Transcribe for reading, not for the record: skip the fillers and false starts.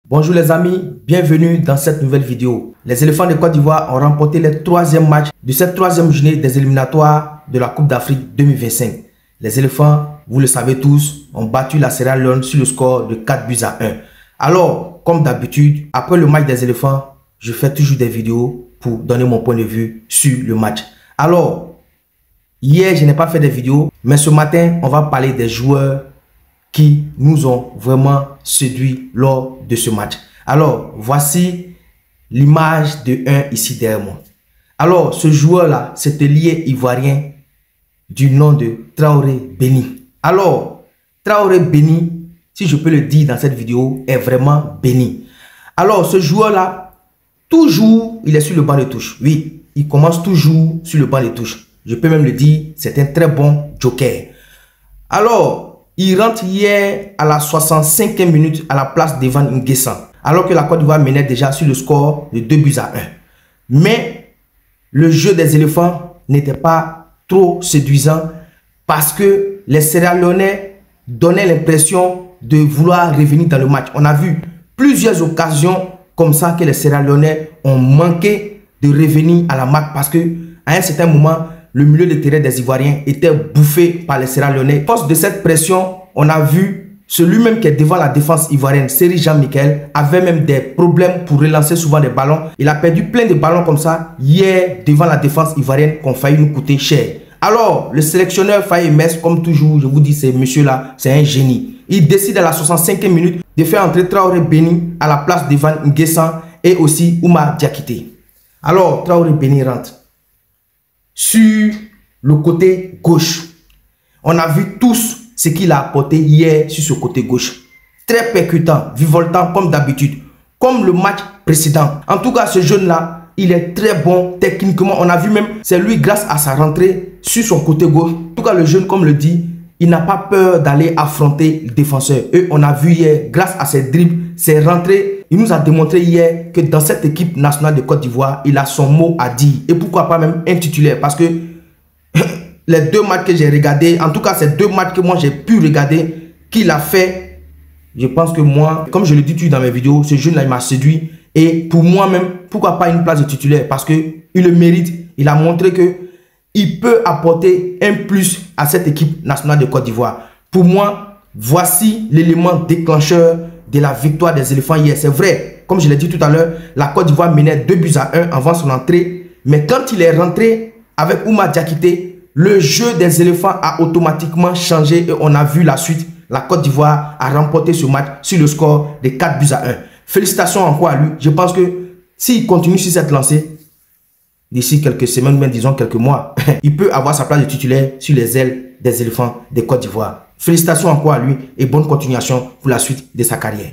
Bonjour les amis, bienvenue dans cette nouvelle vidéo. Les éléphants de Côte d'Ivoire ont remporté le troisième match de cette troisième journée des éliminatoires de la Coupe d'Afrique 2025. Les éléphants, vous le savez tous, ont battu la Sierra Leone sur le score de 4-1. Alors, comme d'habitude, après le match des éléphants, je fais toujours des vidéos pour donner mon point de vue sur le match. Alors, hier, je n'ai pas fait de vidéos, mais ce matin, on va parler des joueurs qui nous ont vraiment séduit lors de ce match. Alors, voici l'image de un ici derrière moi. Alors, ce joueur-là, c'est un lié ivoirien du nom de Traoré Béni. Alors, Traoré Béni, si je peux le dire dans cette vidéo, est vraiment béni. Alors, ce joueur-là, toujours, il est sur le banc de touche. Oui, il commence toujours sur le banc de touche. Je peux même le dire, c'est un très bon joker. Alors, il rentre hier à la 65e minute à la place d'Evan Nguessan, alors que la Côte d'Ivoire menait déjà sur le score de 2-1. Mais le jeu des éléphants n'était pas trop séduisant parce que les Sierra Leonais donnaient l'impression de vouloir revenir dans le match. On a vu plusieurs occasions comme ça que les Sierra Leonais ont manqué de revenir à la marque parce que à un certain moment, le milieu de terrain des Ivoiriens était bouffé par les Sierra Leonais. À cause de cette pression, on a vu celui-même qui est devant la défense ivoirienne, Seri Jean-Michel, avait même des problèmes pour relancer souvent des ballons. Il a perdu plein de ballons comme ça hier devant la défense ivoirienne qu'on failli nous coûter cher. Alors, le sélectionneur Faye Mess, comme toujours, je vous dis, ce monsieur-là, c'est un génie. Il décide à la 65e minute de faire entrer Traoré Béni à la place d'Evan Nguessan et aussi Oumar Diakité. Alors, Traoré Béni rentre sur le côté gauche. On a vu tous ce qu'il a apporté hier sur ce côté gauche. Très percutant, vivoltant comme d'habitude, comme le match précédent. En tout cas, ce jeune-là, il est très bon techniquement. On a vu même, c'est lui grâce à sa rentrée sur son côté gauche. En tout cas, le jeune, comme le dit, il n'a pas peur d'aller affronter le défenseur. Et on a vu hier, grâce à ses dribbles, ses rentrées, il nous a démontré hier que dans cette équipe nationale de Côte d'Ivoire, il a son mot à dire. Et pourquoi pas même un titulaire? Parce que les deux matchs que j'ai regardés, en tout cas ces deux matchs que moi j'ai pu regarder, qu'il a fait, je pense que moi, comme je le dis toujours dans mes vidéos, ce jeune-là, il m'a séduit. Et pour moi-même, pourquoi pas une place de titulaire? Parce qu'il le mérite. Il a montré que il peut apporter un plus à cette équipe nationale de Côte d'Ivoire. Pour moi, voici l'élément déclencheur de la victoire des éléphants hier. C'est vrai, comme je l'ai dit tout à l'heure, la Côte d'Ivoire menait 2-1 avant son entrée. Mais quand il est rentré avec Oumar Diakité, le jeu des éléphants a automatiquement changé et on a vu la suite. La Côte d'Ivoire a remporté ce match sur le score de 4-1. Félicitations encore à lui. Je pense que s'il continue sur cette lancée, d'ici quelques semaines, même disons quelques mois, il peut avoir sa place de titulaire sur les ailes des éléphants de Côte d'Ivoire. Félicitations encore à lui et bonne continuation pour la suite de sa carrière.